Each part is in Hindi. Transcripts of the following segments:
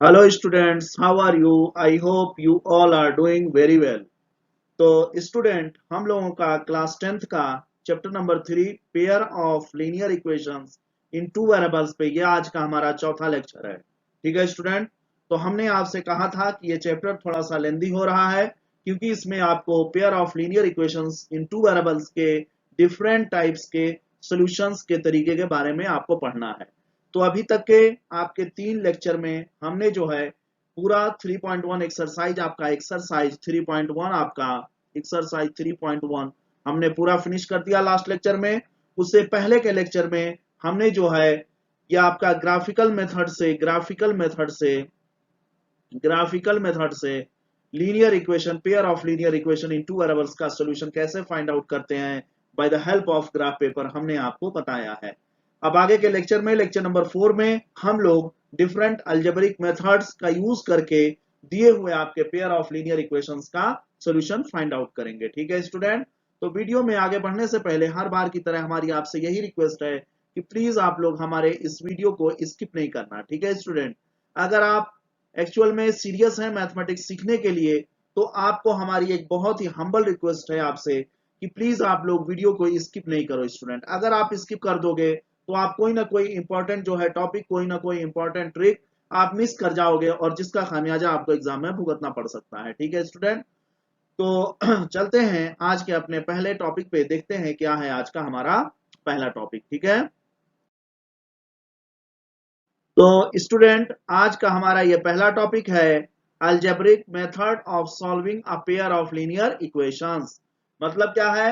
Hello students, how are you? I hope you all are doing very well. तो स्टूडेंट, हम लोगों का क्लास 10th का chapter number 3 pair of linear equations in two variables पे ये आज का हमारा चौथा लेक्चर है। ठीक है स्टूडेंट, तो हमने आपसे कहा था कि ये चैप्टर थोड़ा सा लेंदी हो रहा है क्योंकि इसमें आपको pair of linear equations in two variables के डिफरेंट टाइप्स के सॉल्यूशंस के तरीके के बारे में आपको पढ़ना है। तो अभी तक के आपके 3 लेक्चर में हमने जो है पूरा 3.1 एक्सरसाइज आपका एक्सरसाइज 3.1 आपका एक्सरसाइज 3.1 हमने पूरा फिनिश कर दिया लास्ट लेक्चर में। उससे पहले के लेक्चर में हमने जो है ये आपका ग्राफिकल मेथड से linear equation pair of linear equation in two variables का सॉल्यूशन कैसे फाइंड आउट करते हैं by the help of graph paper हमने आपको बताया है। अब आगे के लेक्चर में लेक्चर नंबर 4 में हम लोग डिफरेंट अलजेब्रिक मेथड्स का यूज करके दिए हुए आपके पेयर ऑफ लीनियर इक्वेशंस का सॉल्यूशन फाइंड आउट करेंगे। ठीक है स्टूडेंट, तो वीडियो में आगे बढ़ने से पहले हर बार की तरह हमारी आपसे यही रिक्वेस्ट है कि प्लीज आप लोग हमारे इस वीडियो को स्किप नहीं करना। ठीक है स्टूडेंट, अगर आप एक्चुअल में सीरियस है मैथमेटिक्स सीखने के लिए तो आपको हमारी एक बहुत ही हम्बल रिक्वेस्ट है आपसे कि प्लीज आप लोग वीडियो को स्किप नहीं करो। स्टूडेंट, अगर आप स्किप कर दोगे तो आप कोई ना कोई इंपॉर्टेंट जो है टॉपिक, कोई ना कोई इंपॉर्टेंट ट्रिक आप मिस कर जाओगे और जिसका खामियाजा आपको एग्जाम में भुगतना पड़ सकता है। ठीक है स्टूडेंट, तो चलते हैं आज के अपने पहले टॉपिक पे, देखते हैं क्या है आज का हमारा पहला टॉपिक। ठीक है, तो स्टूडेंट आज का हमारा ये पहला टॉपिक है algebraic method of solving a pair of linear equations. मतलब क्या है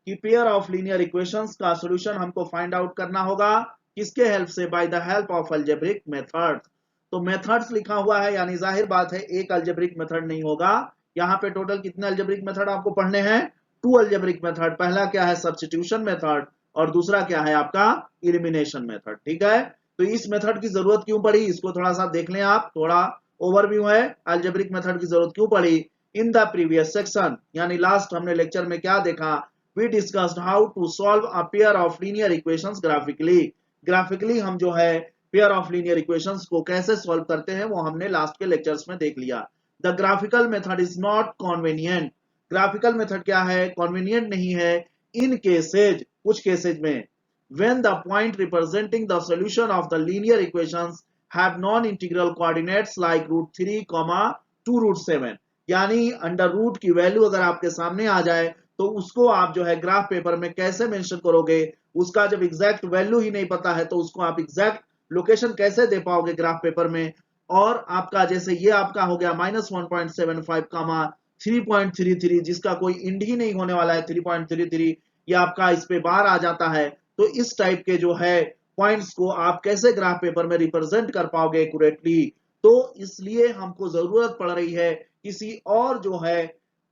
कि पेयर ऑफ लीनियर इक्वेशंस का सॉल्यूशन हमको फाइंड आउट करना होगा किसके हेल्प से? By the help of algebraic methods. तो मेथड्स लिखा हुआ है यानी जाहिर बात है एक अलजेब्रिक मेथड नहीं होगा। यहाँ पे टोटल कितने अलजेब्रिक मेथड आपको पढ़ने हैं? 2 अलजेब्रिक मेथड। पहला क्या है? सब्स्टिट्यूशन मेथड, और दूसरा क्या है आपका? Elimination method. ठीक है, तो इस मेथड की जरूरत क्यों पड़ी इसको थोड़ा सा देख लें आप। थोड़ा ओवरव्यू है, अलजेब्रिक मेथड की जरूरत क्यों पड़ी। इन द प्रीवियस सेक्शन यानी लास्ट हमने लेक्चर में क्या देखा? We discussed how to solve a pair of linear equations graphically हम जो है पेयर ऑफ लीनियर इक्वेशंस को कैसे सॉल्व करते हैं वो हमने लास्ट के लेक्चर्स में देख लिया। The graphical method is not convenient. Graphical method क्या है? कॉन्वेनियंट नहीं है इन केसेज, कुछ केसेज में, when the point representing the solution of the linear equations have non-integral coordinates like root 3, 2 root 7। यानी अंडर रूट की वैल्यू अगर आपके सामने आ जाए तो उसको आप जो है ग्राफ पेपर में कैसे मेंशन करोगे? उसका जब एग्जैक्ट वैल्यू ही नहीं पता है तो उसको आप एग्जैक्ट लोकेशन कैसे दे पाओगे ग्राफ पेपर में? और आपका जैसे ये आपका हो गया -1.75 कामा 3.33 जिसका कोई इंड ही नहीं होने वाला है 3.33, ये आपका इस पे बार आ जाता है। तो इस टाइप के जो है पॉइंट्स को आप कैसे ग्राफ पेपर में रिप्रेजेंट कर पाओगे एक्यूरेटली? तो इसलिए हमको जरूरत पड़ रही है किसी और जो है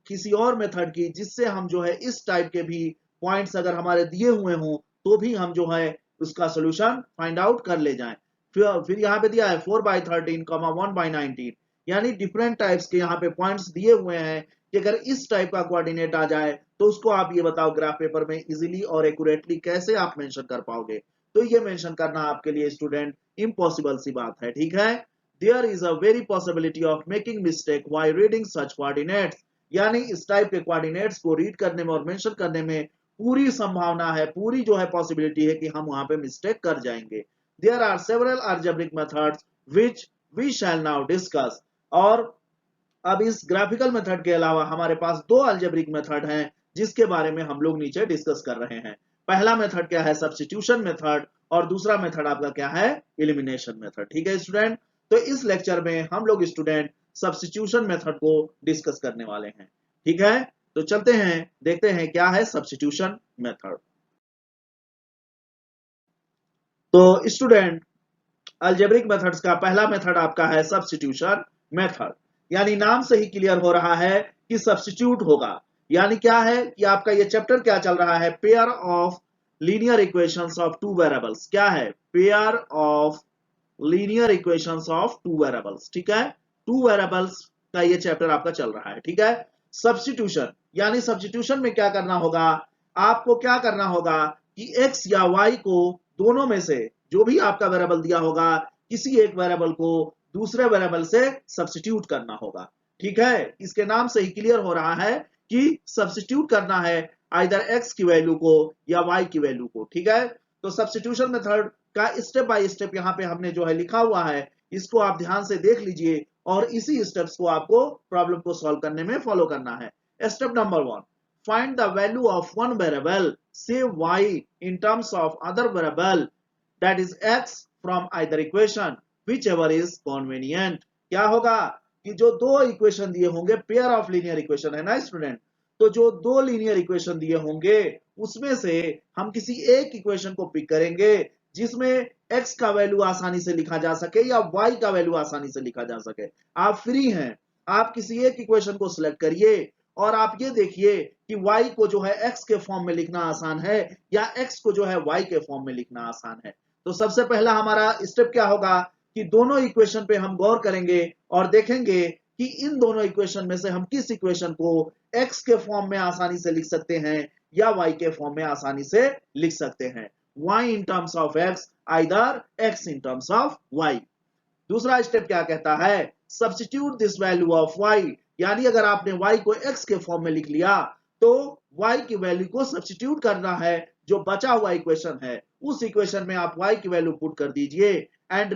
किसी और मेथड की जिससे हम जो है इस टाइप के भी पॉइंट्स अगर हमारे दिए हुए हों तो भी हम जो है उसका सोल्यूशन फाइंड आउट कर ले जाएं। फिर यहाँ पे दिया है 4/13, 1/19, यानी डिफरेंट टाइप्स के यहाँ पे पॉइंट्स दिए हुए हैं कि अगर इस टाइप का कोऑर्डिनेट आ जाए तो उसको आप ये बताओ ग्राफ पेपर में इजीली और एक्यूरेटली कैसे आप मेंशन कर पाओगे? तो ये मेंशन करना आपके लिए स्टूडेंट इम्पॉसिबल सी बात है। ठीक है, there is a very possibility of making mistake while reading such coordinates. यानी इस टाइप के कोऑर्डिनेट्स को रीड करने में और मेंशन करने में पूरी संभावना है, पूरी जो है पॉसिबिलिटी है कि हम वहां पे मिस्टेक कर जाएंगे। There are several algebraic methods which we shall now discuss. और अब इस ग्राफिकल मेथड के अलावा हमारे पास 2 अलजेब्रिक मेथड हैं जिसके बारे में हम लोग नीचे डिस्कस कर रहे हैं। पहला मेथड क्या है? सब्स्टिट्यूशन मेथड, और दूसरा मेथड आपका क्या है? Elimination method. ठीक है स्टूडेंट, तो इस लेक्चर में हम लोग स्टूडेंट सब्स्टिट्यूशन मेथड को डिस्कस करने वाले हैं। ठीक है, तो चलते हैं देखते हैं क्या है सब्स्टिट्यूशन मेथड। तो स्टूडेंट, अलजेब्रिक मेथड्स का पहला मेथड आपका है सब्स्टिट्यूशन मेथड। यानी नाम से ही क्लियर हो रहा है कि सब्स्टिट्यूट होगा। यानी क्या है कि आपका ये चैप्टर क्या चल रहा है? Pair of linear equations of two variables. क्या है? Pair of linear equations of two variables. ठीक है, टू वेरिएबल्स का ये चैप्टर आपका चल रहा है। ठीक है, सब्स्टिट्यूशन यानी सब्स्टिट्यूशन में क्या करना होगा? आपको क्या करना होगा कि x या y को दोनों में से जो भी आपका वेरिएबल दिया होगा किसी एक वेरिएबल को दूसरे वेरिएबल से सब्स्टिट्यूट करना होगा। ठीक है, इसके नाम से ही क्लियर हो रहा है कि सब्स्टिट्यूट करना है आइदर x की वैल्यू को या y की वैल्यू को। ठीक है, तो सब्स्टिट्यूशन मेथड का स्टेप बाय स्टेप यहाँ पे हमने जो है लिखा हुआ है, इसको आप ध्यान से देख लीजिए और इसी स्टेप्स को आपको प्रॉब्लम को सॉल्व करने में फॉलो करना है। Step number 1, find the value of one variable, say y, in terms of other variable, that is x, from either equation, whichever is convenient। क्या होगा कि जो दो इक्वेशन दिए होंगे, पेयर ऑफ लीनियर इक्वेशन है ना स्टूडेंट, तो जो दो लीनियर इक्वेशन दिए होंगे उसमें से हम किसी एक इक्वेशन को पिक करेंगे जिसमें x का वैल्यू आसानी से लिखा जा सके या y का वैल्यू आसानी से लिखा जा सके। आप फ्री हैं, आप किसी एक इक्वेशन को सिलेक्ट करिए और आप ये देखिए कि y को जो है x के फॉर्म में लिखना आसान है या x को जो है y के फॉर्म में लिखना आसान है। तो सबसे पहला हमारा स्टेप क्या होगा कि दोनों इक्वेशन पे हम गौर करेंगे और देखेंगे कि इन दोनों इक्वेशन में से हम किस इक्वेशन को x के फॉर्म में आसानी से लिख सकते हैं या y के फॉर्म में आसानी से लिख सकते हैं। y in terms of x, either x in terms of y। दूसरा स्टेप क्या कहता है, substitute this value of y, यानी अगर आपने y को x के फॉर्म में लिख लिया तो y की वैल्यू को सब्स्टिट्यूट करना है, जो बचा हुआ इक्वेशन है उस इक्वेशन में आप y की वैल्यू पुट कर दीजिए and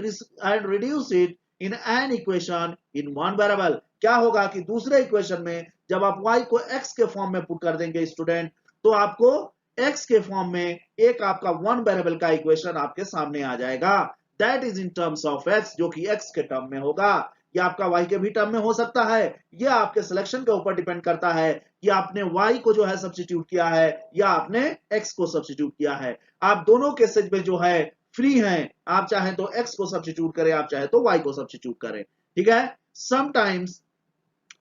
reduce it in an equation in one variable. क्या होगा कि दूसरे इक्वेशन में जब आप y को x के फॉर्म में पुट कर देंगे स्टूडेंट, तो आपको x के फॉर्म में एक आपका वन वेरिएबल का इक्वेशन आपके सामने आ जाएगा, that is in terms of x, जो कि x के टर्म में होगा या आपका y के भी टर्म में हो सकता है। यह आपके सिलेक्शन के ऊपर डिपेंड करता है कि आपने y को जो है सब्स्टिट्यूट किया है या आपने x को सब्स्टिट्यूट किया है। आप दोनों केसेज में जो है फ्री हैं, आप चाहे तो x को सब्स्टिट्यूट करें, आप चाहे तो y को सब्स्टिट्यूट करें। ठीक है, sometimes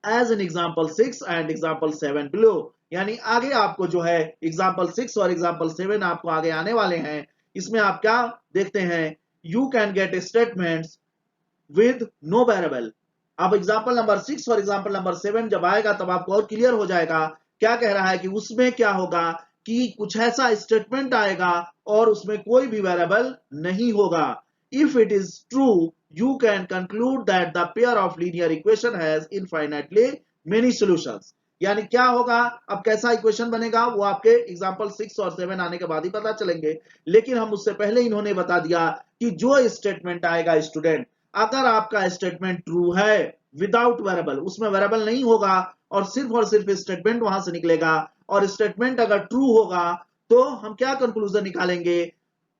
as an example 6 and example 7 below, यानी आगे आपको जो है एग्जाम्पल 6 और एग्जाम्पल 7 आपको आगे आने वाले हैं। इसमें आप क्या देखते हैं, you can get statements with no variable. अब एग्जाम्पल नंबर 6 और एग्जाम्पल नंबर 7 जब आएगा तब आपको और क्लियर हो जाएगा। क्या कह रहा है कि उसमें क्या होगा कि कुछ ऐसा स्टेटमेंट आएगा और उसमें कोई भी वेरिएबल नहीं होगा। If it is true, you can conclude that the pair of linear equation has infinitely many solutions। यानी क्या होगा, अब कैसा इक्वेशन बनेगा वो आपके एग्जांपल 6 और 7 आने के बाद ही पता चलेंगे, लेकिन हम उससे पहले इन्होंने बता दिया कि जो स्टेटमेंट आएगा स्टूडेंट, अगर आपका स्टेटमेंट ट्रू है विदाउट वेरिएबल, उसमें वेरिएबल नहीं होगा और सिर्फ स्टेटमेंट वहां से निकलेगा, और स्टेटमेंट अगर ट्रू होगा तो हम क्या कंक्लूजन निकालेंगे,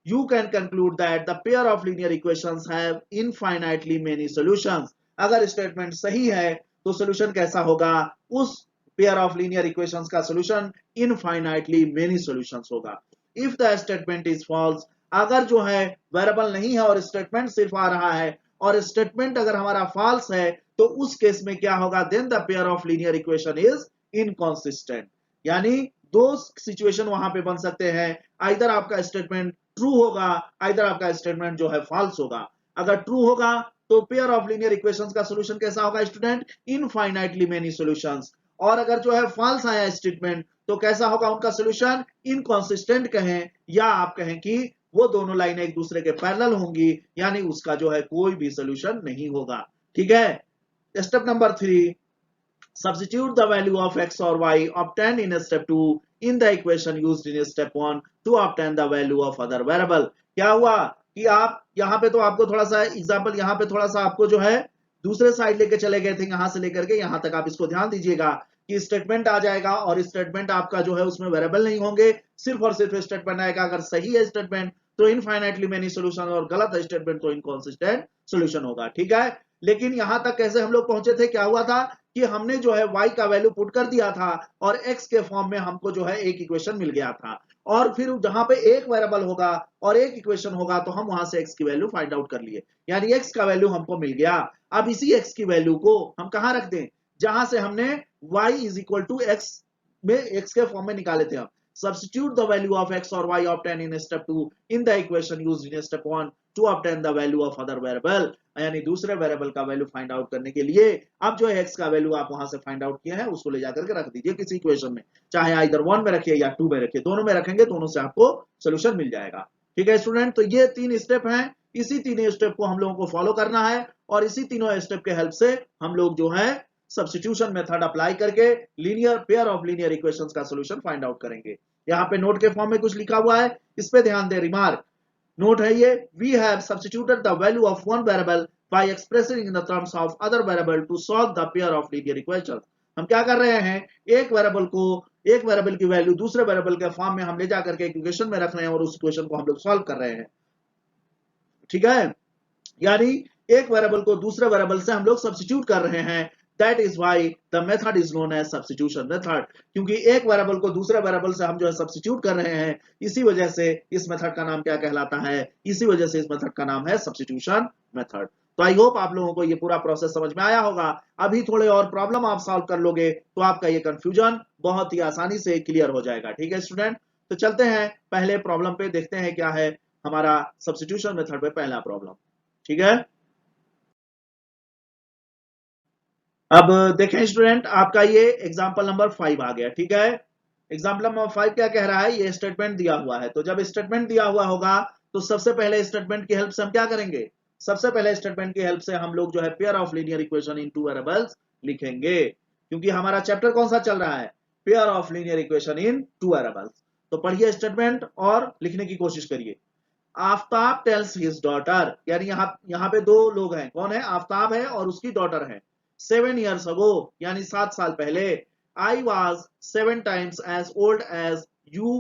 you can conclude that the pair of linear equations have infinitely many solutions। अगर स्टेटमेंट सही है तो सोल्यूशन कैसा होगा, उस पेयर ऑफ लीनियर इक्वेशंस का सोल्यूशन इनफाइनाइटली मेनी सॉल्यूशंस होगा। If the statement is false, अगर जो है वेरिएबल नहीं है और स्टेटमेंट सिर्फ आ रहा है और स्टेटमेंट अगर हमारा फॉल्स है, तो उस केस में क्या होगा, then the pair of linear equation is inconsistent. यानी दो सिचुएशन वहां पे बन सकते हैं, आइदर आपका स्टेटमेंट ट्रू होगा, आइदर आपका स्टेटमेंट जो है फॉल्स होगा। अगर ट्रू होगा तो पेयर ऑफ लीनियर इक्वेशंस का सॉल्यूशन कैसा होगा स्टूडेंट, इनफाइनाइटली मेनी सॉल्यूशंस। और अगर जो है फॉल्स आया स्टेटमेंट तो कैसा होगा उनका सॉल्यूशन, इनकंसिस्टेंट कहें या आप कहें कि वो दोनों लाइनें एक दूसरे के पैरेलल होंगी, यानी उसका जो है कोई भी सॉल्यूशन नहीं होगा। ठीक है, step number 3, substitute the value of x or y obtained in step 2 in the equation used in step 1 to obtain the value of other variable। क्या हुआ कि आप यहाँ पे तो आपको थोड़ा सा एग्जांपल, यहाँ पे थोड़ा सा आपको जो है दूसरे साइड लेके चले गए थे, यहाँ से लेकर के यहाँ तक आप इसको ध्यान दीजिएगा कि स्टेटमेंट आ जाएगा और स्टेटमेंट आपका जो है उसमें वेरिएबल नहीं होंगे, सिर्फ और सिर्फ स्टेटमेंट आएगा। अगर सही है स्टेटमेंट तो इनफाइनाइटली मेनी सॉल्यूशन और गलत स्टेटमेंट तो इनकंसिस्टेंट सॉल्यूशन होगा। ठीक है, लेकिन यहां तक कैसे हम लोग पहुंचे थे, क्या हुआ था कि हमने जो है y का वैल्यू पुट कर दिया था और x के फॉर्म में हमको जो है एक इक्वेशन मिल गया था, और फिर जहां पे एक वेरिएबल होगा और एक इक्वेशन होगा तो हम वहां से x की वैल्यू फाइंड आउट कर लिए, यानी x का वैल्यू हमको मिल गया। अब इसी x की वैल्यू को हम कहां रख दें, जहां से हमने y is equal to x में x के फॉर्म में निकाले थे। हम substitute the value of x or y obtained in step 2 in the equation used in step 1 to obtain the value of other variable। यानी दूसरे वेरिएबल का वैल्यू फाइंड आउट करने के लिए अब जो है x का वैल्यू आप वहां से फाइंड आउट किया है उसको ले जाकर के रख दीजिए किसी इक्वेशन में, चाहे आइदर 1 में रखिए या 2 में रखिए, दोनों में रखेंगे दोनों से आपको सोल्यूशन मिल जाएगा। ठीक है स्टूडेंट, तो ये 3 स्टेप हैं इसी तीनों स्टेप को हम लोगों को फॉलो करना है और इसी तीनों स्टेप के हेल्प से हम लोग जो है सब्स्टिट्यूशन मेथड अप्लाई करके linear pair of linear equations का सॉल्यूशन फाइंड आउट करेंगे। यहाँ पे नोट के फॉर्म में कुछ लिखा हुआ है, इस पे ध्यान दें। रिमार्क नोट है ये, we have substituted the value of one variable by expressing in the terms of other variable to solve the pair of linear equation. हम क्या कर रहे हैं, एक वेरिएबल की वैल्यू दूसरे वेरिएबल के फॉर्म में हम ले जाकर के इक्वेशन में रख रहे हैं और उस इक्वेशन को हम लोग सॉल्व कर रहे हैं। ठीक है, यानी एक वेरिएबल को दूसरे वेरिएबल से हम लोग सब्स्टिट्यूट कर रहे हैं। That is why the method is known as substitution method, क्योंकि एक वेरिएबल को दूसरे वेरिएबल से हम जो है सब्स्टिट्यूट कर रहे हैं, इसी वजह से इस मेथड का नाम क्या कहलाता है, इसी वजह से इस मेथड का नाम है सब्स्टिट्यूशन मेथड। तो आई होप आप लोगों को ये पूरा प्रोसेस समझ में आया होगा। अभी थोड़े और प्रॉब्लम आप सॉल्व कर लोगे तो आपका ये कंफ्यूजन बहुत ही आसानी से क्लियर हो जाएगा। ठीक है स्टूडेंट, तो चलते हैं पहले प्रॉब्लम पे, देखते हैं क्या है हमारा सब्स्टिट्यूशन मेथड पे पहला प्रॉब्लम। ठीक है, अब देखें स्टूडेंट, आपका ये एग्जांपल नंबर 5 आ गया। ठीक है, एग्जांपल नंबर 5 क्या कह रहा है, ये स्टेटमेंट दिया हुआ है। तो जब स्टेटमेंट दिया हुआ होगा तो सबसे पहले स्टेटमेंट की हेल्प से हम क्या करेंगे, सबसे पहले स्टेटमेंट की हेल्प से हम लोग जो है pair of linear equation in two variables लिखेंगे, क्योंकि हमारा चैप्टर कौन सा चल रहा है, pair of linear equation in two variables. तो पढ़िए स्टेटमेंट और लिखने की कोशिश करिए। आफ्ताब टेल्स हिज डॉटर, यानी यहाँ पे दो लोग हैं, कौन है, आफ्ताब है और उसकी डॉटर है। 7 years ago, यानी 7 साल पहले, I was 7 times as old as you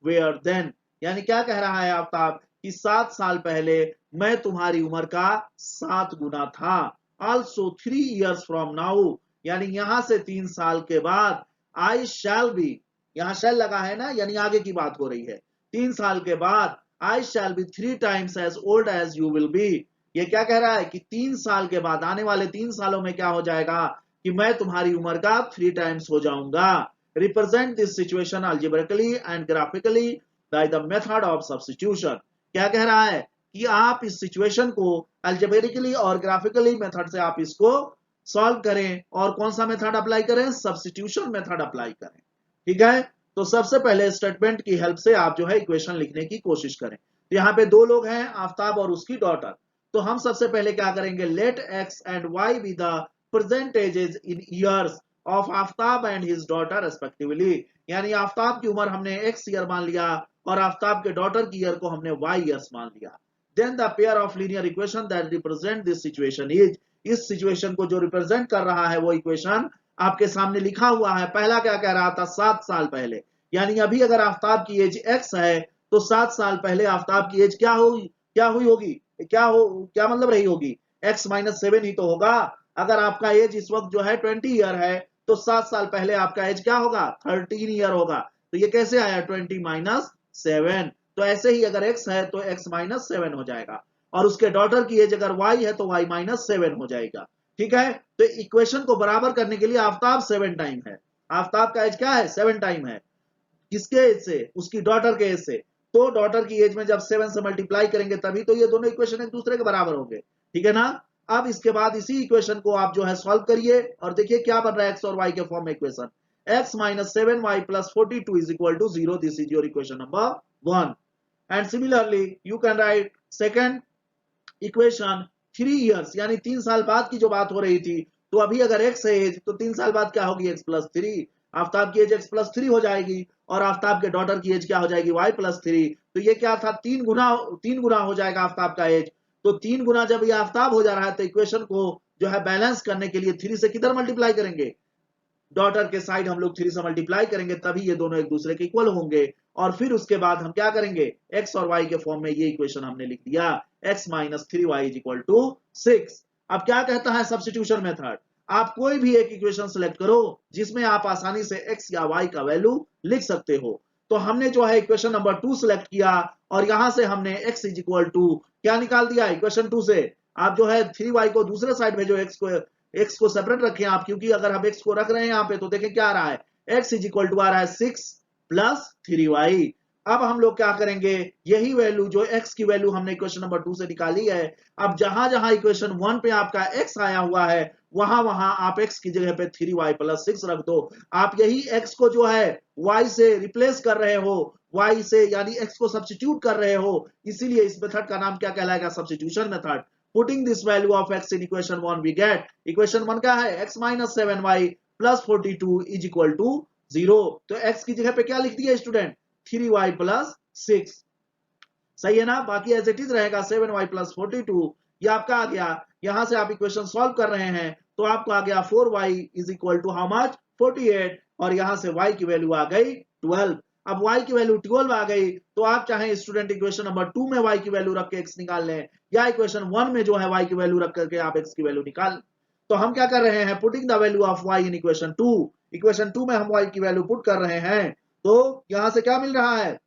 were then, यानी क्या कह रहा है आफ्ताब कि 7 साल पहले मैं तुम्हारी उम्र का 7 गुना था। Also 3 years from now, यानी यहां से 3 साल के बाद, I shall be, यहां shall लगा है ना, यानी आगे की बात हो रही है। 3 साल के बाद I shall be 3 times as old as you will be, ये क्या कह रहा है कि 3 साल के बाद, आने वाले 3 सालों में क्या हो जाएगा कि मैं तुम्हारी उम्र का 3 टाइम्स हो जाऊंगा। Represent this situation algebraically and graphically by the method of substitution, क्या कह रहा है कि आप इस सिचुएशन को अल्जेब्रिकली और ग्राफिकली मेथड से आप इसको सॉल्व करें और कौन सा मेथड अप्लाई करें, सब्स्टिट्यूशन मेथड अप्लाई करें। ठीक है, तो सबसे पहले स्टेटमेंट की हेल्प से आप जो है इक्वेशन लिखने की कोशिश करें। तो यहाँ पे दो लोग हैं, आफ्ताब और उसकी डॉटर। तो हम सबसे पहले क्या करेंगे, let x and y be the percentages in years of Aftab and his daughter respectively, यानी आफ्ताब की उम्र हमने एक्स ईयर मान लिया और आफ्ताब के डॉटर की ईयर को हमने वाई ईयर्स मान लिया। Then the pair of linear equation that represent this situation is, इस सिचुएशन को जो रिप्रेजेंट कर रहा है वो इक्वेशन आपके सामने लिखा हुआ है। पहला क्या कह रहा था, 7 साल पहले, यानी अभी अगर आफ्ताब की एज एक्स है तो 7 साल पहले आफ्ताब की एज क्या हुई होगी, क्या मतलब रही होगी, x माइनस 7 ही तो होगा। अगर आपका एज इस वक्त जो है 20 ईयर है तो 7 साल पहले आपका एज क्या होगा, 13 ईयर होगा। तो ये कैसे आया, 20 माइनस 7। तो ऐसे ही अगर x है तो x माइनस 7 हो जाएगा और उसके डॉटर की एज अगर y है तो y माइनस 7 हो जाएगा। ठीक है, तो इक्वेशन को बराबर करने के लिए आफ्ताब 7 टाइम है, आफ्ताब का एज क्या है, 7 टाइम है। किसके एज से, उसकी डॉटर के एज से। तो डॉटर की एज में जब 7 से मल्टीप्लाई करेंगे तभी तो ये दोनों इक्वेशन एक दूसरे के बराबर होंगे। ठीक है ना, अब इसके बाद इसी इक्वेशन को आप जो है सॉल्व करिए और देखिए क्या बन रहा है, एक्स और वाई के फॉर्म में equation, x minus 7y plus 42 is equal to 0, this is your equation number 1। And similarly you can write second equation 3 years, यानी 3 साल बाद की जो बात हो रही थी। तो अभी अगर x है एज तो 3 साल बाद क्या होगी, x प्लस 3, आफ्ताब की एज x प्लस 3 हो जाएगी और आफ्ताब के डॉटर की एज क्या हो जाएगी, y प्लस 3। तो ये क्या था, 3 गुना हो जाएगा आफ्ताब का एज। तो 3 गुना जब ये आफ्ताब हो जा रहा है तो इक्वेशन को जो है बैलेंस करने के लिए 3 से किधर मल्टीप्लाई करेंगे, डॉटर के साइड हम लोग 3 से मल्टीप्लाई करेंगे, तभी ये दोनों एक दूसरे के इक्वल होंगे। और फिर उसके बाद हम क्या करेंगे, x और y के फॉर्म में ये इक्वेशन हमने लिख दिया, x minus 3y is equal to 6। अब क्या कहता है सब्स्टिट्यूशन मेथड, आप कोई भी एक इक्वेशन सिलेक्ट करो जिसमें आप आसानी से x या y का वैल्यू लिख सकते हो। तो हमने जो है इक्वेशन नंबर 2 सिलेक्ट किया और यहां से हमने x इज इक्वल टू क्या निकाल दिया, इक्वेशन 2 से आप जो है 3y को दूसरे साइड भेजो, x को सेपरेट रखें आप, क्योंकि अगर हम x को रख रहे हैं यहाँ पे तो देखें क्या आ रहा है, x इज इक्वल टू आ रहा है 6 प्लस 3y। अब हम लोग क्या करेंगे, यही वैल्यू जो x की वैल्यू हमने इक्वेशन नंबर 2 से निकाली है, अब जहां जहां इक्वेशन 1 पे आपका x आया हुआ है वहां वहां आप x की जगह पे 3y प्लस 6 रख दो। आप यही x को जो है y से रिप्लेस कर रहे हो, y से यानी x को सब्स्टिट्यूट कर रहे हो, इसीलिए इस मेथड का नाम क्या कहलाएगा, substitution method. Putting this value of x in equation 1 we get, equation 1 क्या है, x minus 7y plus 42 is equal to 0। तो x की जगह पे क्या लिख दिया स्टूडेंट, 3y प्लस 6, सही है ना। बाकी एज इट इज रहेगा 7y प्लस 42, ये आपका आ गया। यहां से आप इक्वेशन सॉल्व कर रहे हैं तो आपको आ गया 4y is equal to how much, 48, और यहां से y की वैल्यू आ गई 12। अब y की वैल्यू 12 आ गई तो आप चाहे स्टूडेंट इक्वेशन नंबर 2 में y की वैल्यू रख के x निकाल लें, या इक्वेशन 1 में जो है y की वैल्यू रख करके आप x की वैल्यू निकाल। तो हम क्या कर रहे हैं, putting the value of y in equation 2, equation 2 में हम y की वैल्यू पुट कर रहे हैं। तो यहां से क्या मिल रहा है,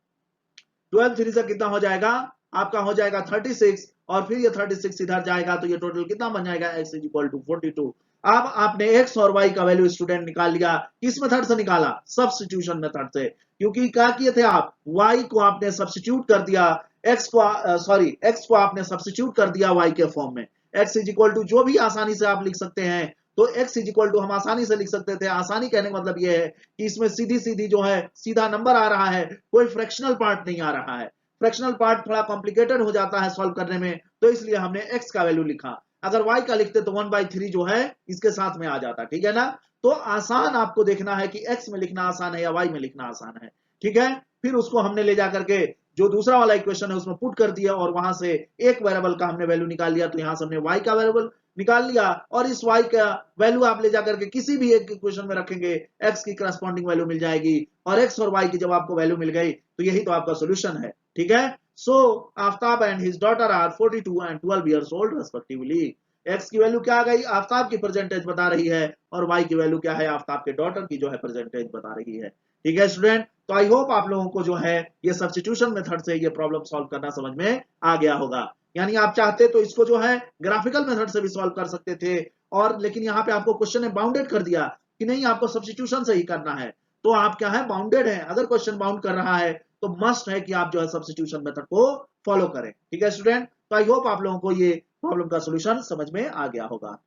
12 3 से कितना हो जाएगा, आपका हो जाएगा 36, और फिर ये 36 इधर जाएगा तो ये टोटल कितना बन जाएगा, x इज इक्वल टू 42। अब आपने x और y का वैल्यू स्टूडेंट निकाल लिया, किस मेथड से निकाला, सब्स्टिट्यूशन मेथड से। क्योंकि क्या किए थे आप, y को आपने सब्स्टिट्यूट कर दिया, x को आपने सब्स्टिट्यूट कर दिया y के फॉर्म में, x इज इक्वल टू जो भी आसानी से आप लिख सकते हैं। तो x इज इक्वल टू हम आसानी से लिख सकते थे, आसानी कहने का मतलब ये है कि इसमें सीधी सीधी जो है सीधा नंबर आ रहा है, कोई फ्रैक्शनल पार्ट नहीं आ रहा है। फ्रैक्शनल पार्ट थोड़ा कॉम्प्लिकेटेड हो जाता है सॉल्व करने में, तो इसलिए हमने x का वैल्यू लिखा। अगर y का लिखते तो 1/3 जो है इसके साथ में आ जाता, ठीक है ना। तो आसान आपको देखना है कि x में लिखना आसान है या y में लिखना आसान है, ठीक है। फिर उसको हमने ले जा करके जो दूसरा वाला इक्वेशन है उसमें पुट कर दिया, और वहां से एक वेरिएबल का हमने वैल्यू निकाल लिया, तो यहां से हमने y का वेरिएबल निकाल लिया, और इस y का वैल्यू आप ले जाकर के किसी भी एक इक्वेशन में रखेंगे, x की करस्पॉन्डिंग वैल्यू मिल जाएगी, और x और y की जब आपको वैल्यू मिल गई तो यही तो आपका सोल्यूशन है, ठीक है। So Aftab and his daughter are 42 and 12 years old respectively. x की वैल्यू क्या आ गई, आफ्ताब की परसेंटेज बता रही है, और y की वैल्यू क्या है, आफ्ताब के डॉटर की जो है परसेंटेज बता रही है, ठीक है स्टूडेंट। तो आई होप आप लोगों को जो है ये सब्स्टिट्यूशन मेथड से ये प्रॉब्लम सॉल्व करना समझ में आ गया होगा। यानी आप चाहते तो इसको जो है ग्राफिकल मेथड से भी सॉल्व कर सकते थे, और लेकिन यहाँ पे आपको क्वेश्चन ने बाउंडेड कर दिया कि नहीं आपको सब्स्टिट्यूशन से ही करना है, तो आप क्या है, बाउंडेड है। अगर क्वेश्चन बाउंड कर रहा है तो मस्ट है कि आप जो है सब्स्टिट्यूशन मेथड को फॉलो करें, ठीक है स्टूडेंट। तो आई होप आप लोगों को ये प्रॉब्लम का सोल्यूशन समझ में आ गया होगा।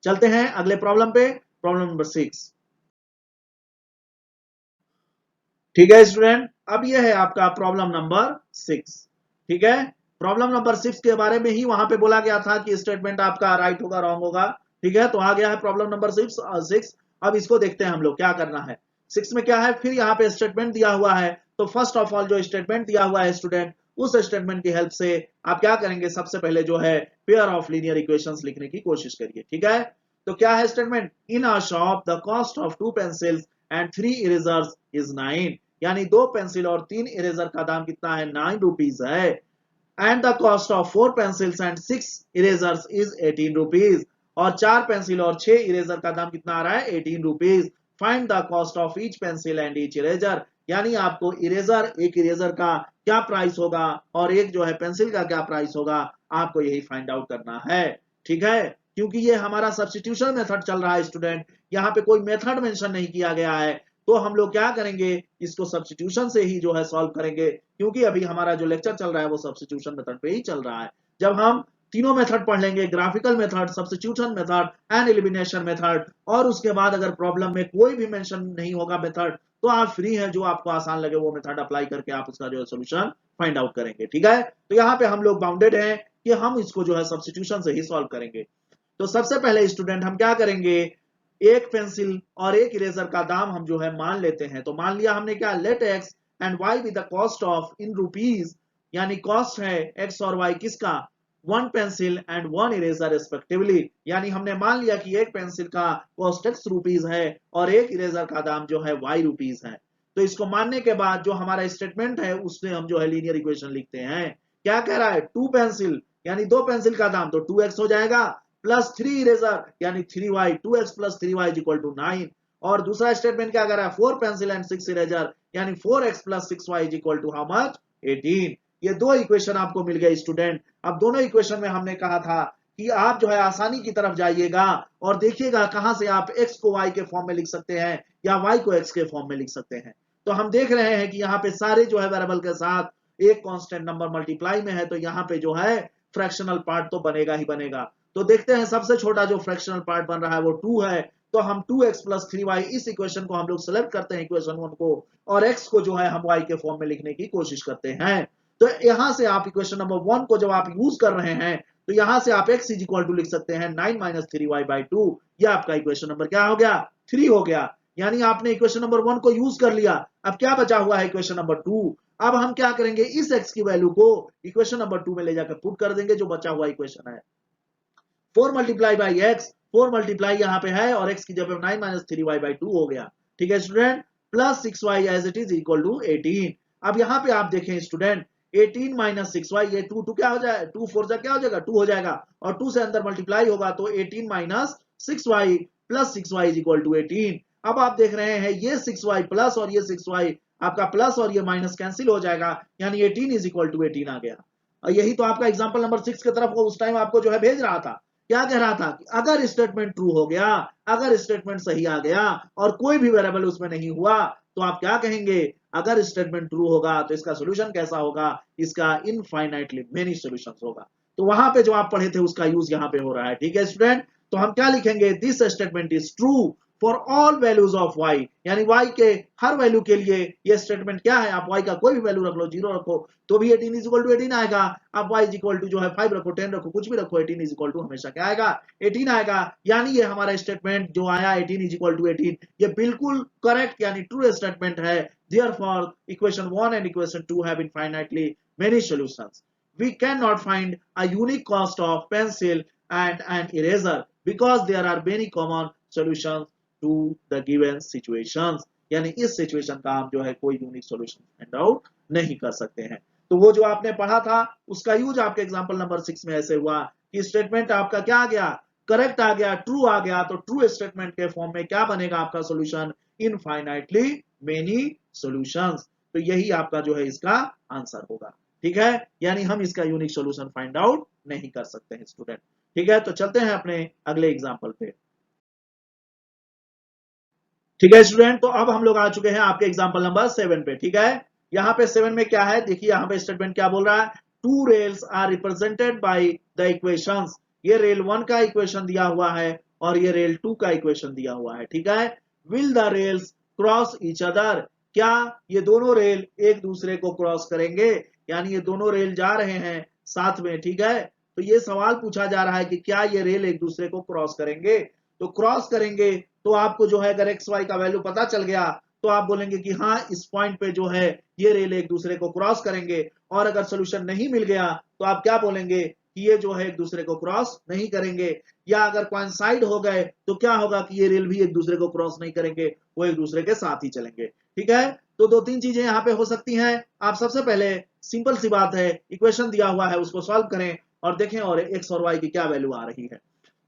चलते हैं अगले प्रॉब्लम पे, प्रॉब्लम नंबर 6, ठीक है स्टूडेंट। अब ये है आपका प्रॉब्लम नंबर 6, ठीक है। प्रॉब्लम नंबर 6 के बारे में ही वहां पे बोला गया था कि स्टेटमेंट आपका राइट होगा रॉन्ग होगा, ठीक है। तो आ गया है प्रॉब्लम नंबर 6। अब इसको देखते हैं हम लोग क्या करना है। 6 में क्या है, फिर यहाँ पे स्टेटमेंट दिया हुआ है, तो फर्स्ट ऑफ ऑल जो स्टेटमेंट दिया हुआ है स्टूडेंट, उस स्टेटमेंट की हेल्प से आप क्या करेंगे, सबसे पहले जो है पेयर ऑफ लीनियर इक्वेशंस लिखने की कोशिश करिए, ठीक है। तो क्या है statement, in a shop the cost of 2 pencils and 3 erasers is 9, यानी 2 पेंसिल और 3 इरेजर का दाम कितना है, 9 रुपीज है। And the cost of 4 pencils and 6 erasers is 18 rupees, और 4 पेंसिल और 6 इरेजर का दाम कितना आ रहा है, 18 rupees. Find the cost of each pencil and each eraser, यानी आपको इरेजर, एक इरेजर का क्या प्राइस होगा और एक जो है पेंसिल का क्या प्राइस होगा, आपको यही फाइंड आउट करना है, ठीक है। क्योंकि ये हमारा सब्स्टिट्यूशन मेथड चल रहा है स्टूडेंट, यहाँ पे कोई मेथड मेंशन नहीं किया गया है, तो हम लोग क्या करेंगे, इसको सब्स्टिट्यूशन से ही जो है सॉल्व करेंगे, क्योंकि अभी हमारा जो लेक्चर चल रहा है वो सब्स्टिट्यूशन मेथड पे ही चल रहा है। जब हम तीनों मेथड पढ़ लेंगे, graphical method, substitution method and elimination method, और उसके बाद अगर प्रॉब्लम में कोई भी मेंशन नहीं होगा मेथड, तो आप फ्री हैं, जो आपको आसान लगे वो मेथड अप्लाई करके आप उसका जो है सोल्यूशन फाइंड आउट करेंगे, ठीक है। तो यहाँ पे हम लोग बाउंडेड हैं कि हम इसको जो है सब्स्टिट्यूशन से ही सॉल्व करेंगे। तो सबसे पहले स्टूडेंट हम क्या करेंगे, एक पेंसिल और एक इरेजर का दाम हम जो है मान लेते हैं। तो मान लिया हमने क्या, let x and y with the cost of in rupees, यानी कॉस्ट है एक्स और वाई किसका, 1 पेंसिल एंड 1 इरेजर रेस्पेक्टिवली, यानी हमने मान लिया कि एक पेंसिल का कॉस्ट एक्स रुपीज है और एक इरेजर का दाम जो है वाई रुपीज है। तो इसको मानने के बाद जो हमारा स्टेटमेंट है उसमें हम जो है लीनियर इक्वेशन लिखते हैं। क्या कह रहा है, 2 पेंसिल यानी 2 पेंसिल का दाम तो 2x हो जाएगा, प्लस 3 इरेजर यानी 3y, 2x plus 3y is equal to 9। और दूसरा स्टेटमेंट क्या कर रहा है, 4 पेंसिल एंड 6 इरेजर यानी 4x plus 6y is equal to how much, 18। ये दो इक्वेशन आपको मिल गए स्टूडेंट। अब दोनों इक्वेशन में हमने कहा था कि आप जो है आसानी की तरफ जाइएगा और देखिएगा कहां से आप x को y के फॉर्म में लिख सकते हैं या y को x के फॉर्म में लिख सकते हैं। तो हम देख रहे हैं कि यहाँ पे सारे जो है वेरिएबल के साथ एक कांस्टेंट नंबर मल्टीप्लाई में है, तो यहाँ पे जो है फ्रैक्शनल पार्ट तो बनेगा ही बनेगा। तो देखते हैं सबसे छोटा जो फ्रैक्शनल पार्ट बन रहा है वो 2 है, तो हम 2x प्लस 3y इस इक्वेशन को हम लोग सेलेक्ट करते हैं इक्वेशन 1 को, और x को जो है हम y के फॉर्म में लिखने की कोशिश करते हैं। तो यहां से आप इक्वेशन नंबर 1 को जब आप यूज कर रहे हैं तो यहां से आप x इज इक्वल टू लिख सकते हैं 9 माइनस 3y बाई 2। यह आपका इक्वेशन नंबर क्या हो गया, 3 हो गया। यानी आपने इक्वेशन नंबर 1 को यूज कर लिया। अब क्या बचा हुआ है इक्वेशन नंबर 2। अब हम क्या करेंगे, इस x की वैल्यू को इक्वेशन नंबर 2 में ले जाकर पुट कर देंगे, जो बचा हुआ इक्वेशन है 4 मल्टीप्लाई बाई एक्स, 4 मल्टीप्लाई यहाँ पे है और x की जगह 9 माइनस 3y बाई 2 हो गया। ठीक है student, plus 6y as it is equal to 18। अब यहाँ पे आप देखें स्टूडेंट, 18 माइनस 6y, ये 2 क्या हो जाए, 2 4 जा क्या हो जाएगा, 2 हो जाएगा, और 2 से अंदर मल्टीप्लाई होगा तो 18 minus 6y plus 6y is equal to 18। अब आप देख रहे हैं ये 6y प्लस और ये 6y आपका प्लस और ये माइनस कैंसिल हो जाएगा, यानी 18 इज इक्वल टू 18 आ गया। और यही तो आपका एग्जांपल नंबर 6 की तरफ उस टाइम आपको जो है भेज रहा था। क्या कह रहा था कि अगर स्टेटमेंट ट्रू हो गया, अगर स्टेटमेंट सही आ गया और कोई भी वेरिएबल उसमें नहीं हुआ, तो आप क्या कहेंगे, अगर स्टेटमेंट ट्रू होगा तो इसका सोल्यूशन कैसा होगा, इसका इनफाइनाइटली मेनी सॉल्यूशंस होगा। तो वहां पे जो आप पढ़े थे उसका यूज यहाँ पे हो रहा है। ठीक है स्टूडेंट, तो हम क्या लिखेंगे, this statement is true for all values of y, यानी y के हर वैल्यू के लिए ये स्टेटमेंट क्या है, आप y का कोई भी वैल्यू रख लो, 0 रखो तो भी 18 इज इक्वल टू 18 आएगा। आप y इज इक्वल टू जो है 5 रखो, 10 रखो, कुछ भी रखो, 18 इज इक्वल टू हमेशा क्या आएगा, 18 आएगा। यानी ये हमारा स्टेटमेंट जो आया 18 इज इक्वल टू 18, ये बिल्कुल करेक्ट यानी ट्रू स्टेटमेंट है। Therefore equation 1 and equation 2 have infinitely many solutions. We cannot find a unique cost of pencil and an eraser because there are many common solutions to the given situations। यानी इस सिचुएशन का हम जो है कोई यूनिक सॉल्यूशन फाइंड आउट नहीं कर सकते हैं। तो वो जो आपने पढ़ा था उसका यूज आपके एग्जांपल नंबर 6 में ऐसे हुआ कि स्टेटमेंट आपका क्या आ गया, करेक्ट आ गया, ट्रू आ गया, तो ट्रू स्टेटमेंट के फॉर्म में क्या बनेगा आपका सॉल्यूशन, इनफाइनाइटली मेनी सॉल्यूशंस। तो यही आपका जो है इसका आंसर होगा। ठीक है, यानी हम इसका यूनिक सॉल्यूशन फाइंड आउट नहीं कर सकते हैं स्टूडेंट। ठीक है, तो चलते हैं अपने अगले एग्जांपल पे। ठीक है स्टूडेंट, तो अब हम लोग आ चुके हैं आपके एग्जांपल नंबर 7 पे। ठीक है, यहाँ पे 7 में क्या है, देखिए यहाँ पे स्टेटमेंट क्या बोल रहा है, two rails are represented by the equations. ये रेल 1 का इक्वेशन दिया हुआ है और ये रेल 2 का इक्वेशन दिया हुआ है। ठीक है, will the rails cross each other, क्या ये दोनों रेल एक दूसरे को क्रॉस करेंगे, यानी ये दोनों रेल जा रहे हैं साथ में। ठीक है, तो ये सवाल पूछा जा रहा है कि क्या ये रेल एक दूसरे को क्रॉस करेंगे। तो क्रॉस करेंगे तो आपको जो है अगर एक्स वाई का वैल्यू पता चल गया तो आप बोलेंगे कि हाँ इस पॉइंट पे जो है ये रेल एक दूसरे को क्रॉस करेंगे। और अगर सोल्यूशन नहीं मिल गया तो आप क्या बोलेंगे कि ये जो है एक दूसरे को क्रॉस नहीं करेंगे। या अगर कोइंसाइड हो गए तो क्या होगा कि ये रेल भी एक दूसरे को क्रॉस नहीं करेंगे, वो एक दूसरे के साथ ही चलेंगे। ठीक है, तो 2-3 चीजें यहाँ पे हो सकती हैं। आप सबसे पहले सिंपल सी बात है, इक्वेशन दिया हुआ है उसको सॉल्व करें और देखें और एक्स और वाई की क्या वैल्यू आ रही है।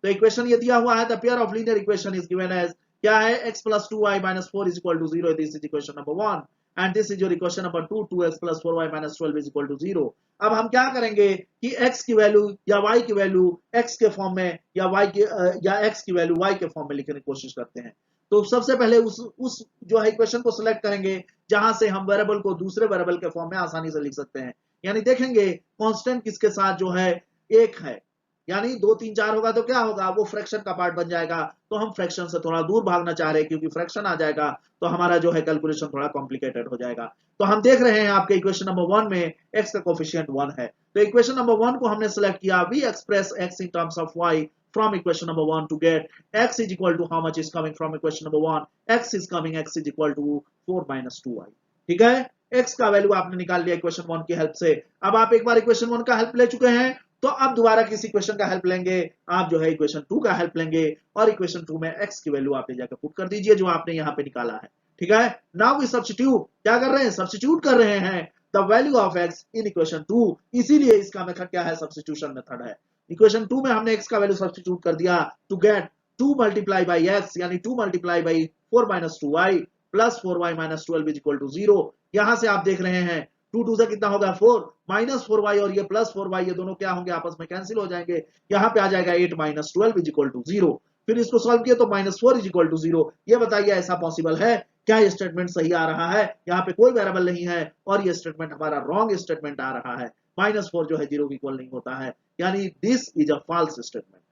तो इक्वेशन ये दिया हुआ है, the pair of linear equation is given as क्या है, x plus 2y minus 4 is equal to 0, this is equation number 1 and this is your equation number 2, 2x plus 4y minus 12 is equal to 0। अब हम क्या करेंगे कि x की वैल्यू या y की वैल्यू x के फॉर्म में या y की या x की वैल्यू y के फॉर्म में लिखने की कोशिश करते हैं। तो सबसे पहले उस जो है इक्वेशन को सिलेक्ट करेंगे जहां से हम वेरिएबल को दूसरे वेरिएबल के फॉर्म में आसानी से लिख सकते हैं। यानी देखेंगे कांस्टेंट किसके साथ जो है एक है, यानी 2 3 4 होगा तो क्या होगा, वो फ्रैक्शन का पार्ट बन जाएगा। तो हम फ्रैक्शन से थोड़ा दूर भागना चाह रहे हैं क्योंकि फ्रैक्शन आ जाएगा तो हमारा जो है कैलकुलेशन थोड़ा कॉम्प्लिकेटेड हो जाएगा। तो हम देख रहे हैं आपके इक्वेशन नंबर 1 में x का कोफिशिएंट 1 है। तो इक्वेशन नंबर 1 को हमने सेलेक्ट किया, we express x in terms of y from equation number 1 to get x is equal to how much is coming from equation number 1, x is coming, x is equal to 4 minus 2y। ठीक है, x का वैल्यू आपने निकाल लिया इक्वेशन 1 की हेल्प से। अब आप एक बार इक्वेशन 1 का हेल्प ले चुके हैं तो अब दोबारा किसी इक्वेशन का हेल्प लेंगे, आप जो है इक्वेशन 2 का हेल्प लेंगे और इक्वेशन 2 में x की वैल्यू आप ले जाकर पुट कर दीजिए जो आपने यहाँ पे निकाला है। ठीक है, नाउ वी सब्स्टिट्यूट, क्या कर रहे हैं, सब्स्टिट्यूट कर रहे हैं the value of x in equation 2। इसीलिए इसका मेथड क्या है, सब्स्टिट्यूशन मेथड है। इक्वेशन 2 में हमने x का वैल्यू सब्स्टिट्यूट कर दिया to get 2 multiply by x, यानी 2 multiply by 4 minus 2y plus 4y minus 12 is equal to 0। यहां से आप देख रहे हैं 2 2 से कितना होगा 4, माइनस 4y और ये प्लस 4y, ये दोनों क्या होंगे आपस में कैंसिल हो जाएंगे। यहाँ पे आ जाएगा 8 माइनस 12 इज इक्वल टू 0। फिर इसको सॉल्व किया तो माइनस 4 इज इक्वल टू 0। ये बताइए ऐसा पॉसिबल है क्या ये स्टेटमेंट सही आ रहा है, यहाँ पे कोई वेरिएबल नहीं है और ये स्टेटमेंट हमारा रॉन्ग स्टेटमेंट आ रहा है, -4 जो है 0 के इक्वल नहीं होता है, यानी this is a false statement.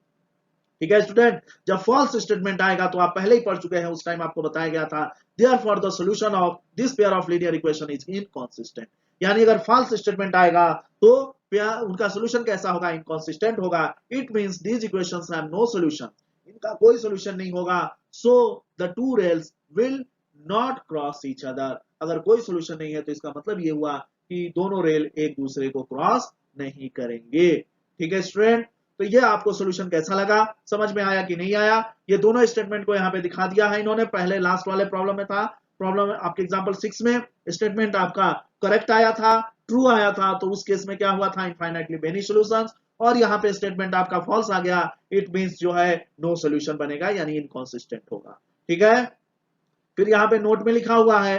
ठीक है स्टूडेंट, जब फॉल्स स्टेटमेंट आएगा तो आप पहले ही पढ़ चुके हैं, उस टाइम आपको बताया गया था therefore the solution of this pair of linear equation is inconsistent, यानी अगर फॉल्स स्टेटमेंट आएगा तो उनका सॉल्यूशन कैसा होगा, इनकंसिस्टेंट होगा। It means these equations have no solution, इनका कोई सॉल्यूशन नहीं होगा। So the two rails will not cross each other, अगर कोई सॉल्यूशन नहीं है तो इसका मतलब ये हुआ कि दोनों रेल एक दूसरे को क्रॉस नहीं करेंगे। ठीक है स्टूडेंट, तो ये आपको सॉल्यूशन कैसा लगा, समझ में आया कि नहीं आया, ये दोनों स्टेटमेंट को यहाँ पे दिखा दिया है इन्होंने, पहले लास्ट वाले प्रॉब्लम में था, प्रॉब्लम आपके एग्जांपल 6 में स्टेटमेंट आपका करेक्ट आया था, ट्रू आया था, तो उस केस में क्या हुआ था, इनफाइनाइटली मेनी सॉल्यूशंस, और यहाँ पे स्टेटमेंट आपका फॉल्स आ गया, इट मींस जो है नो सॉल्यूशन बनेगा, यानी इनकंसिस्टेंट होगा। ठीक है, फिर यहाँ पे नोट में लिखा हुआ है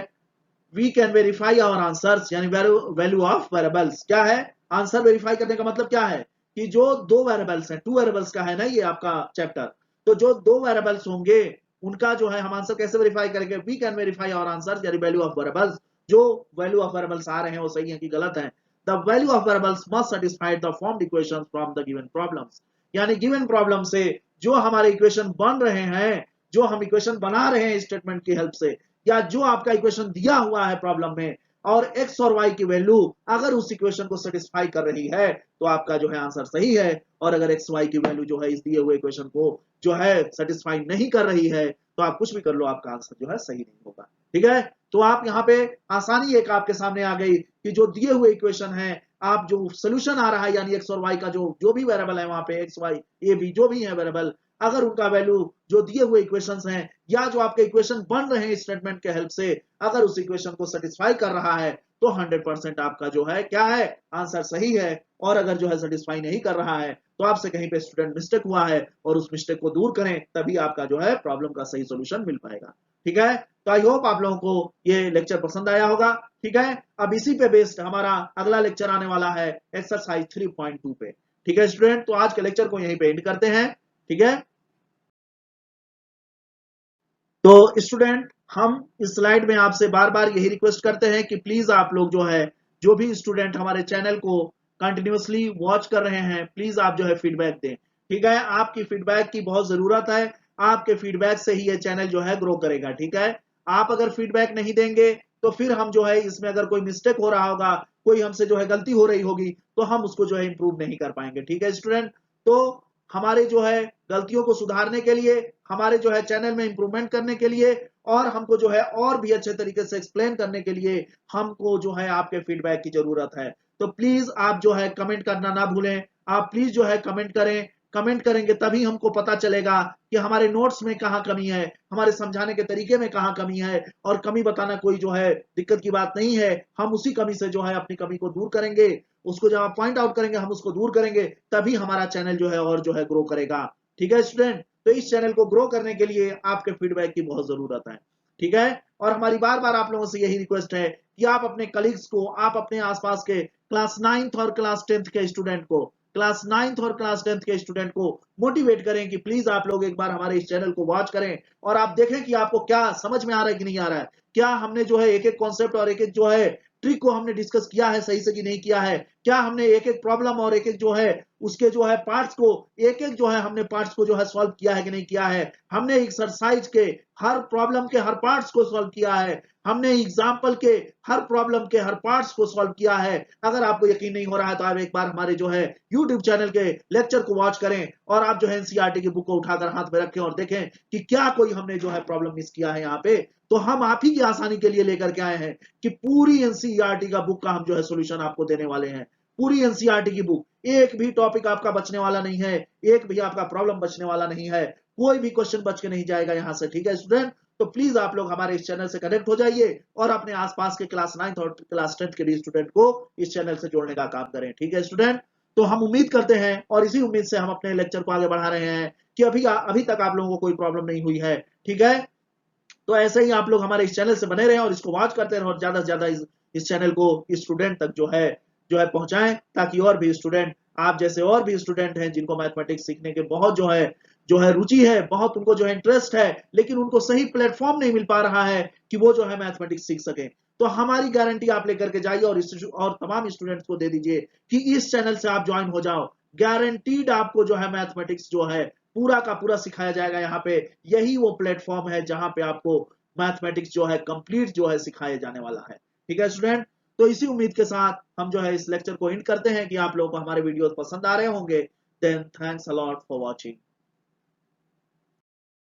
we can verify our answers, यानी वैल्यू ऑफ वेरिएबल्स, क्या है, आंसर वेरीफाई करने का मतलब क्या है कि जो दो वेरिएबल्स हैं, टू वेरिएबल्स का है ना ये आपका चैप्टर, तो जो दो वेरिएबल्स होंगे उनका जो है हम आंसर कैसे वेरीफाई करेंगे, we can verify our answers, यानी वैल्यू ऑफ वेरिएबल्स, जो वैल्यू ऑफ वेरिएबल्स आ रहे हैं वो सही है कि गलत है। The value of variables must satisfy the formed equations from the given problems, यानी गिवन प्रॉब्लम से जो हमारे इक्वेशन बन रहे हैं, जो हम इक्वेशन बना रहे हैं स्टेटमेंट की हेल्प से, या जो आपका इक्वेशन दिया हुआ है प्रॉब्लम में, और x और y की वैल्यू अगर उस इक्वेशन को सेटिस्फाई कर रही है तो आपका जो है आंसर सही है, और अगर x y की वैल्यू जो है इस दिए हुए इक्वेशन को जो है सेटिस्फाई नहीं कर रही है तो आप कुछ भी कर लो, आपका आंसर जो है सही नहीं होगा। ठीक है, तो आप यहाँ पे आसानी एक आपके सामने आ गई कि जो दिए हुए इक्वेशन है, आप जो सोल्यूशन आ रहा है यानी x और y का जो भी वेरिएबल है वहां पे x y a b जो भी है वेरिएबल, अगर उनका वैल्यू जो दिए हुए इक्वेशंस हैं या जो आपके इक्वेशन बन रहे हैं स्टेटमेंट के हेल्प से, अगर उस इक्वेशन को सेटिस्फाई कर रहा है तो 100% आपका जो है क्या है, आंसर सही है। और अगर जो है सेटिस्फाई नहीं कर रहा है तो आपसे कहीं पे स्टूडेंट मिस्टेक हुआ है और उस मिस्टेक को दूर करें, तभी आपका जो है प्रॉब्लम का सही सोल्यूशन मिल पाएगा। ठीक है, तो आई होप आप लोगों को ये लेक्चर पसंद आया होगा। ठीक है, अब इसी पे बेस्ड हमारा अगला लेक्चर आने वाला है एक्सरसाइज 3.2 पे। ठीक है स्टूडेंट, तो आज के लेक्चर को यहीं पे एंड करते हैं। ठीक है, तो स्टूडेंट हम इस स्लाइड में आपसे बार बार यही रिक्वेस्ट करते हैं कि प्लीज आप लोग जो है, जो भी स्टूडेंट हमारे चैनल को कंटिन्यूअसली वॉच कर रहे हैं, प्लीज आप जो है फीडबैक दें। ठीक है, आपकी फीडबैक की बहुत जरूरत है, आपके फीडबैक से ही ये चैनल जो है ग्रो करेगा। ठीक है, आप अगर फीडबैक नहीं देंगे तो फिर हम जो है इसमें अगर कोई मिस्टेक हो रहा होगा, कोई हमसे जो है गलती हो रही होगी, तो हम उसको जो है इंप्रूव नहीं कर पाएंगे। ठीक है स्टूडेंट, तो हमारे जो है गलतियों को सुधारने के लिए, हमारे जो है चैनल में इंप्रूवमेंट करने के लिए, और हमको जो है और भी अच्छे तरीके से एक्सप्लेन करने के लिए हमको जो है आपके फीडबैक की जरूरत है। तो प्लीज आप जो है कमेंट करना ना भूलें, आप प्लीज जो है कमेंट करें, कमेंट करेंगे तभी हमको पता चलेगा कि हमारे नोट्स में कहाँ कमी है, हमारे समझाने के तरीके में कहाँ कमी है, और कमी बताना कोई जो है दिक्कत की बात नहीं है, हम उसी कमी से जो है अपनी कमी को दूर करेंगे, उसको जब आप पॉइंट आउट करेंगे हम उसको दूर करेंगे, तभी हमारा चैनल जो है और जो है ग्रो करेगा। ठीक है स्टूडेंट, तो इस चैनल को ग्रो करने के लिए आपके फीडबैक की बहुत जरूरत है। ठीक है, और हमारी बार बार आप लोगों से यही रिक्वेस्ट है कि आप अपने कलीग्स को, आप अपने आसपास के क्लास 9th और क्लास 10th के स्टूडेंट को, क्लास 9th और क्लास 10th के स्टूडेंट को मोटिवेट करें कि प्लीज आप लोग एक बार हमारे इस चैनल को वॉच करें और आप देखें कि आपको क्या समझ में आ रहा है कि नहीं आ रहा है, क्या हमने जो है एक एक कॉन्सेप्ट और एक एक जो है ट्रिक को हमने डिस्कस किया है सही से कि नहीं किया है, क्या हमने एक एक प्रॉब्लम और एक एक जो है उसके जो है पार्ट्स को, एक एक जो है हमने पार्ट्स को जो है सॉल्व किया है कि नहीं किया है, हमने एक्सरसाइज के हर प्रॉब्लम के हर पार्ट्स को सॉल्व किया है, हमने एग्जाम्पल के हर प्रॉब्लम के हर पार्ट्स को सॉल्व किया है। अगर आपको यकीन नहीं हो रहा है तो आप एक बार हमारे जो है यूट्यूब चैनल के लेक्चर को वॉच करें और आप जो है एनसीईआरटी की बुक को उठाकर हाथ में रखें और देखें कि क्या कोई हमने जो है प्रॉब्लम मिस किया है यहाँ पे। तो हम आप ही की आसानी के लिए लेकर के आए हैं कि पूरी एनसीईआरटी का बुक का हम जो है सोल्यूशन आपको देने वाले हैं। पूरी एनसीईआरटी की बुक, एक भी टॉपिक आपका बचने वाला नहीं है, एक भी आपका प्रॉब्लम बचने वाला नहीं है, कोई भी क्वेश्चन बच के नहीं जाएगा यहाँ से। ठीक है स्टूडेंट, तो प्लीज आप लोग हमारे इस चैनल से कनेक्ट हो जाइए और अपने आसपास के क्लास 9th और क्लास 10th के भी स्टूडेंट को इस चैनल से जोड़ने का काम करें। ठीक है स्टूडेंट, तो हम उम्मीद करते हैं और इसी उम्मीद से हम अपने लेक्चर को आगे बढ़ा रहे हैं कि अभी तक आप लोगों को कोई प्रॉब्लम नहीं हुई है। ठीक है, तो ऐसे ही आप लोग हमारे इस चैनल से बने रहें और इसको वॉच करते रहें और ज्यादा से ज्यादा इस चैनल को इस स्टूडेंट तक जो है पहुंचाएं, ताकि और भी स्टूडेंट आप जैसे और भी स्टूडेंट हैं जिनको मैथमेटिक्स सीखने के बहुत जो है रुचि है, बहुत उनको जो है इंटरेस्ट है, लेकिन उनको सही प्लेटफॉर्म नहीं मिल पा रहा है कि वो जो है मैथमेटिक्स सीख सके, तो हमारी गारंटी आप लेकर के जाइए और तमाम स्टूडेंट्स को दे दीजिए कि इस चैनल से आप ज्वाइन हो जाओ। गारंटीड आपको जो है मैथमेटिक्स जो है पूरा का पूरा सिखाया जाएगा यहाँ पे। यही वो प्लेटफॉर्म है जहां पे आपको मैथमेटिक्स जो है कंप्लीट जो है सिखाया जाने वाला है। ठीक है स्टूडेंट, तो इसी उम्मीद के साथ हम जो है इस लेक्चर को एंड करते हैं कि आप लोगों को हमारे वीडियोस पसंद आ रहे होंगे। Then thanks a lot for watching.